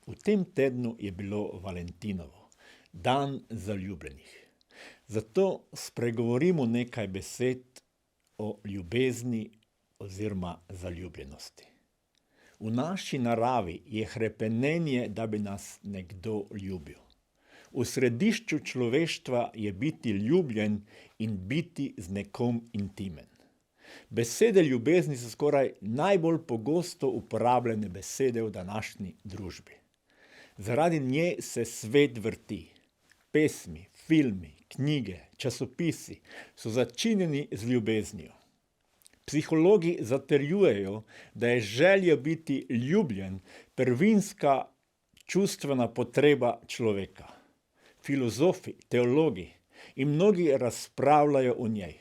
V tem tednu je bilo Valentinovo, dan zaljubljenih. Zato spregovorimo nekaj besed o ljubezni oziroma zaljubljenosti. V naši naravi je hrepenenje, da bi nas nekdo ljubil. V središču človeštva je biti ljubljen in biti z nekom intimen. Besede ljubezni so skoraj najbolj pogosto uporabljene besede v današnji družbi. Zaradi nje se svet vrti. Pesmi, filmi, knjige, časopisi so začinjeni z ljubeznijo. Psihologi zatrjujejo, da je želja biti ljubljen prvinska čustvena potreba človeka. Filozofi, teologi in mnogi razpravljajo o njej.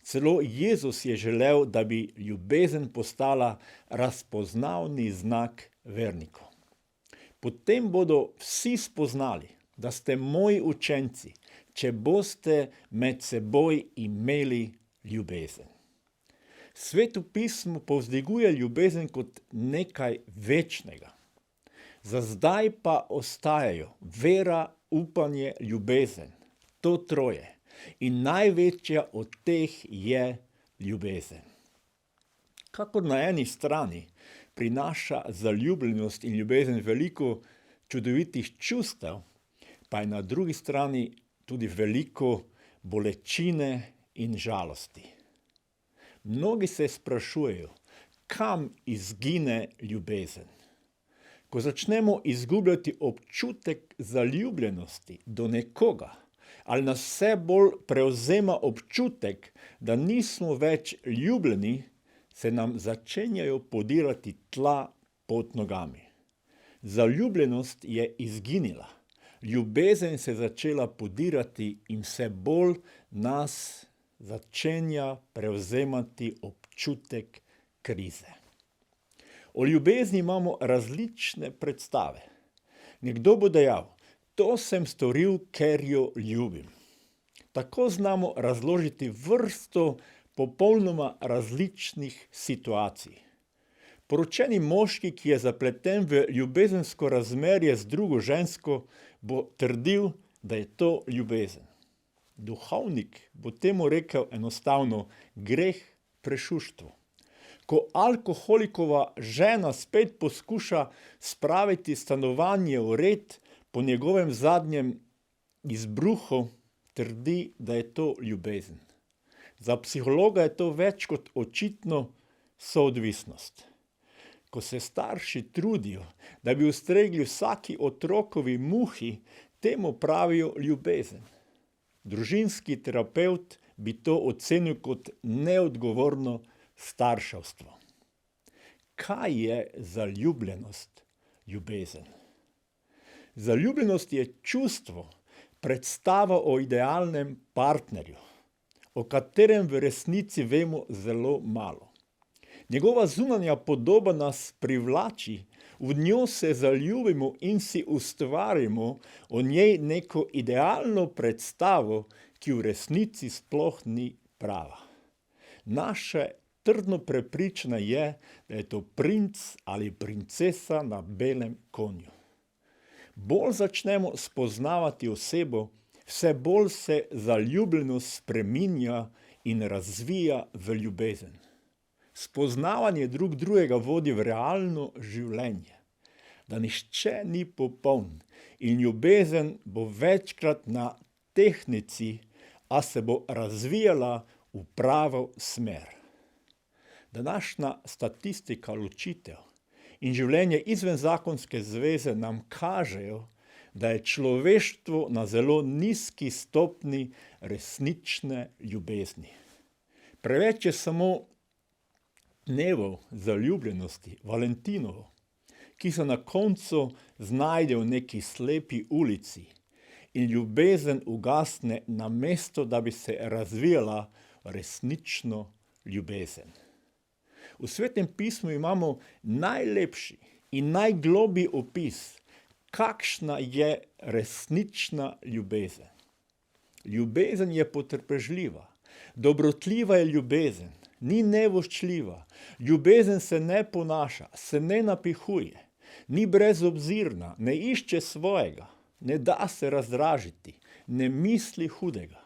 Celo Jezus je želel, da bi ljubezen postala razpoznavni znak vernikov. Potem bodo vsi spoznali, da ste moji učenci, če boste med seboj imeli ljubezen. Sveto pismo povzdiguje ljubezen kot nekaj večnega. Za zdaj pa ostajajo vera, upanje, ljubezen, to troje. In največja od teh je ljubezen. Kakor na eni strani prinaša zaljubljenost in ljubezen veliko čudovitih čustev, pa je na drugi strani tudi veliko bolečine in žalosti. Mnogi se sprašujejo, kam izgine ljubezen. Ko začnemo izgubljati občutek zaljubljenosti do nekoga, ali nas vse bolj prevzema občutek, da nismo več ljubljeni, se nam začenjajo podirati tla pod nogami. Zaljubljenost je izginila, ljubezen se je začela podirati in vse bolj nas začenja prevzemati občutek krize. O ljubezni imamo različne predstave. Nekdo bo dejal, to sem storil, ker jo ljubim. Tako znamo razložiti vrsto popolnoma različnih situacij. Poročeni moški, ki je zapleten v ljubezensko razmerje z drugo žensko, bo trdil, da je to ljubezen. Duhovnik bo temu rekel enostavno greh prešuštvo. Ko alkoholikova žena spet poskuša spraviti stanovanje v red, po njegovem zadnjem izbruhu trdi, da je to ljubezen. Za psihologa je to več kot očitno soodvisnost. Ko se starši trudijo, da bi ustregli vsaki otrokovi muhi, temu pravijo ljubezen. Družinski terapevt bi to ocenil kot neodgovorno starševstvo. Kaj je zaljubljenost, ljubezen? Zaljubljenost je čustvo, predstava o idealnem partnerju, o katerem v resnici vemo zelo malo. Njegova zunanja podoba nas privlači, v njo se zaljubimo in si ustvarimo o njej neko idealno predstavo, ki v resnici sploh ni prava. Naše trdno prepričanje je, da je to princ ali princesa na belem konju. Bolj začnemo spoznavati osebo, vse bolj se zaljubljenost spreminja in razvija v ljubezen. Spoznavanje drug drugega vodi v realno življenje, da nihče ni popoln in ljubezen bo večkrat na tehtnici, a se bo razvijala v pravo smer. Današnja statistika ločitev in življenje izven zakonske zveze nam kažejo, da je človeštvo na zelo nizki stopnji resnične ljubezni. Preveč je samo dnevov zaljubljenosti, Valentinovo, ki se na koncu znajde v neki slepi ulici in ljubezen ugasne, namesto da bi se razvijala resnično ljubezen. V Svetem pismu imamo najlepši in najgloblji opis, kakšna je resnična ljubezen. Ljubezen je potrpežljiva, dobrotljiva je ljubezen, ni nevoščljiva, ljubezen se ne ponaša, se ne napihuje, Ni brezobzirna, ne išče svojega, ne da se razdražiti, ne misli hudega.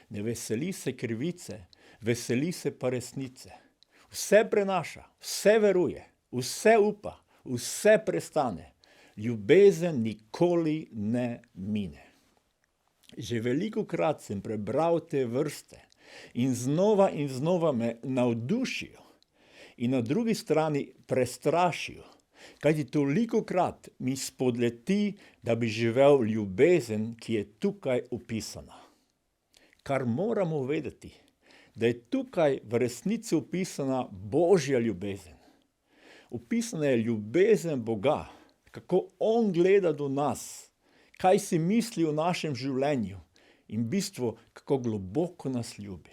Ne veseli se krivice, veseli se pa resnice. Vse prenaša, vse veruje, vse upa, vse prestane. Ljubezen nikoli ne mine. Že velikokrat sem prebral te vrste in znova me navdušijo in na drugi strani prestrašijo, kajti tolikokrat mi spodleti, da bi živel ljubezen, ki je tukaj opisana. Kar moramo vedeti, da je tukaj v resnici opisana Božja ljubezen. Opisana je ljubezen Boga, kako On gleda do nas, kaj si misli o našem življenju in v bistvu, kako globoko nas ljubi.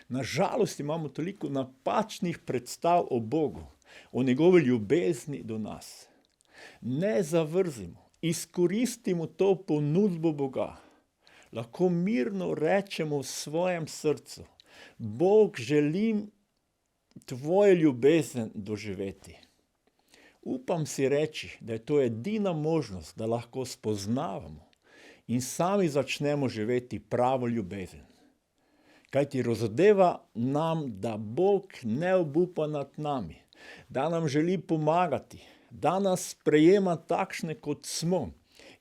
Nažalost imamo toliko napačnih predstav o Bogu, o njegovi ljubezni do nas. Ne zavrzimo, izkoristimo to ponudbo Boga. Lahko mirno rečemo v svojem srcu: Bog, želim tvojo ljubezen doživeti. Upam si reči, da je to edina možnost, da lahko spoznavamo in sami začnemo živeti pravo ljubezen. Kajti razodeva nam, da Bog ne obupa nad nami, da nam želi pomagati, da nas sprejema takšne, kot smo,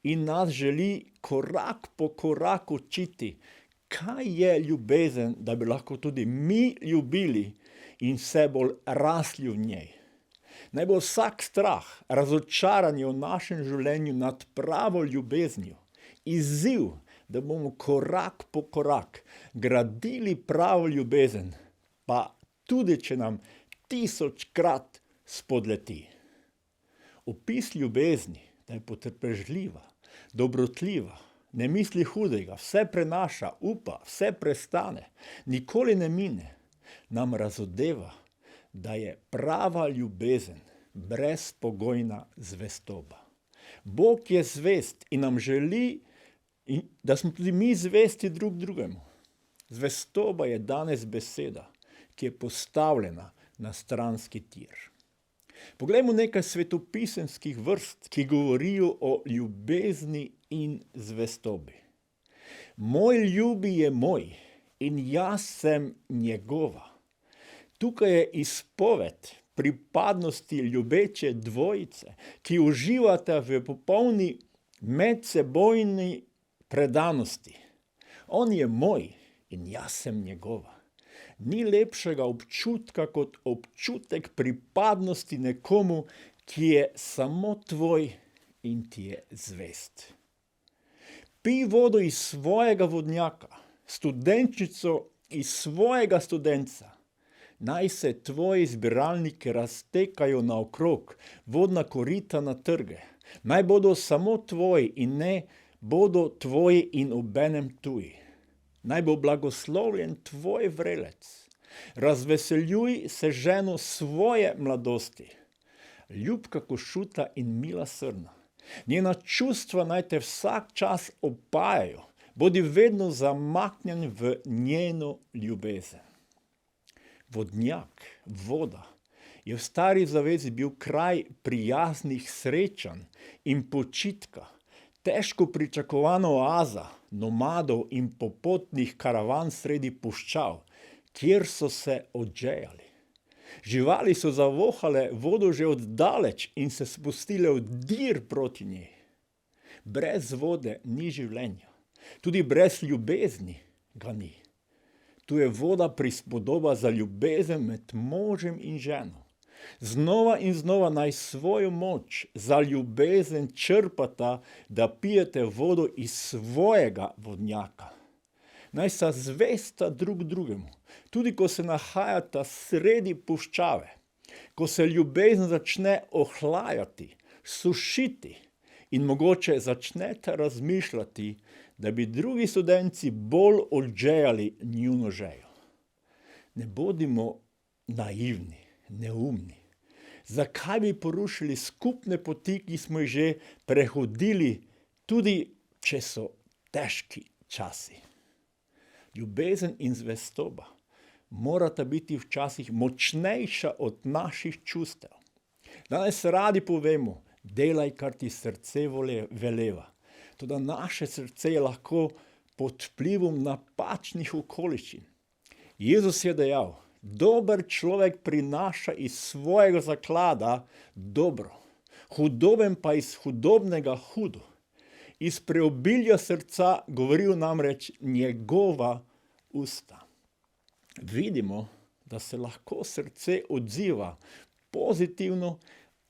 in nas želi korak po koraku učiti, kaj je ljubezen, da bi lahko tudi mi ljubili in vse bolj rasli v njej. Naj bo vsak strah, razočaranje v našem življenju nad pravo ljubeznijo izziv, da bomo korak po korak gradili pravo ljubezen, pa tudi, če nam 1000-krat spodleti. Opis ljubezni, da je potrpežljiva, dobrotljiva, ne misli hudega, vse prenaša, upa, vse prestane, nikoli ne mine, nam razodeva, da je prava ljubezen brezpogojna zvestoba. Bog je zvest in nam želi, da smo tudi mi zvesti drug drugemu. Zvestoba je danes beseda, ki je postavljena na stranski tir. Poglejmo nekaj svetopisemskih vrst, ki govorijo o ljubezni in zvestobi. Moj ljubi je moj in jaz sem njegova. Tukaj je izpoved pripadnosti ljubeče dvojice, ki uživata v popolni medsebojni predanosti. On je moj in jaz sem njegova. Ni lepšega občutka kot občutek pripadnosti nekomu, ki je samo tvoj in ti je zvest. Pij vodo iz svojega vodnjaka, studenčico iz svojega studenca. Naj se tvoji zbiralniki raztekajo naokrog, vodna korita na trge. Naj bodo samo tvoji in ne bodo tvoji in obenem tuji. Naj bo blagoslovljen tvoj vrelec. Razveseljuj se ženo svoje mladosti. Ljubka košuta in mila srna. Njena čustva naj te vsak čas opajajo. Bodi vedno zamaknjen v njeno ljubezen. Vodnjak, voda, je v stari zavezi bil kraj prijaznih srečanj in počitka, težko pričakovana oaza nomadov in popotnih karavan sredi puščav, kjer so se odžejali. Živali so zavohale vodo že oddaleč in se spustile v dir proti njej. Brez vode ni življenja, tudi brez ljubezni ga ni. Tu je voda prispodoba za ljubezen med možem in ženo. Znova in znova naj svojo moč za ljubezen črpata, da pijete vodo iz svojega vodnjaka. Naj sta zvesta drug drugemu, tudi ko se nahajata sredi puščave, ko se ljubezen začne ohlajati, sušiti in mogoče začnete razmišljati, da bi drugi studenci bolj odžejali njuno žejo. Ne bodimo naivni, neumni. Zakaj bi porušili skupne poti, ki smo jih že prehodili, tudi če so težki časi? Ljubezen in zvestoba morata biti včasih močnejša od naših čustev. Danes radi povemo, delaj, kar ti srce veleva. Toda naše srce je lahko pod vplivom napačnih okoliščin. Jezus je dejal, dober človek prinaša iz svojega zaklada dobro, hudoben pa iz hudobnega hudo. Iz preobilja srca govorijo namreč njegova usta. Vidimo, da se lahko srce odziva pozitivno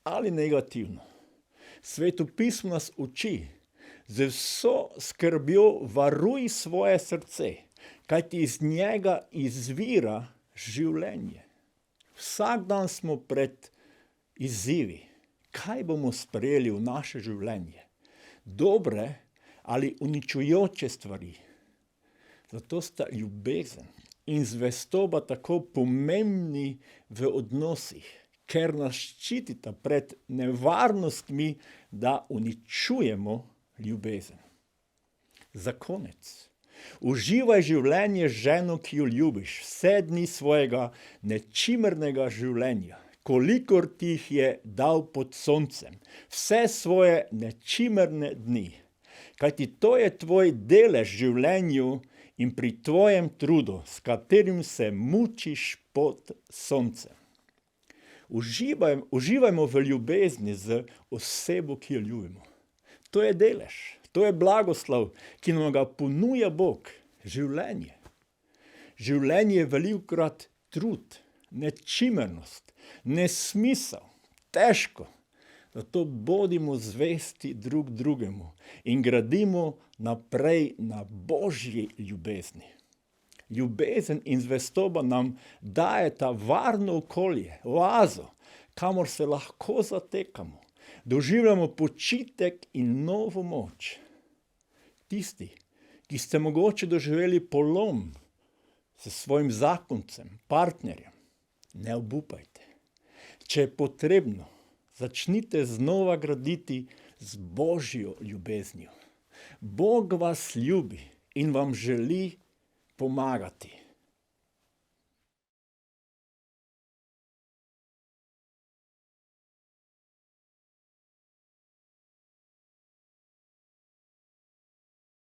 ali negativno. Sveto pismo nas uči, z vso skrbjo varuj svoje srce, kajti iz njega izvira življenje. Vsak dan smo pred izzivi, kaj bomo sprejeli v naše življenje. Dobre ali uničujoče stvari. Zato sta ljubezen in zvestoba tako pomembni v odnosih, ker nas ščitita pred nevarnostmi, da uničujemo ljubezen. Za konec. Uživaj življenje z ženo, ki jo ljubiš, vse dni svojega nečimrnega življenja, kolikor ti jih je dal pod soncem, vse svoje nečimrne dni. Kajti to je tvoj delež v življenju in pri tvojem trudu, s katerim se mučiš pod soncem. Uživajmo v ljubezni z osebo, ki jo ljubimo. To je delež, to je blagoslov, ki nam ga ponuja Bog, življenje. Življenje je velikokrat trud, nečimrnost, nesmisel, težko. Zato bodimo zvesti drug drugemu in gradimo naprej na Božji ljubezni. Ljubezen in zvestoba nam dajeta varno okolje, oazo, kamor se lahko zatekamo. Doživljamo počitek in novo moč. Tisti, ki ste mogoče doživeli polom s svojim zakoncem, partnerjem, ne obupajte. Če je potrebno, začnite znova graditi z Božjo ljubeznijo. Bog vas ljubi in vam želi pomagati.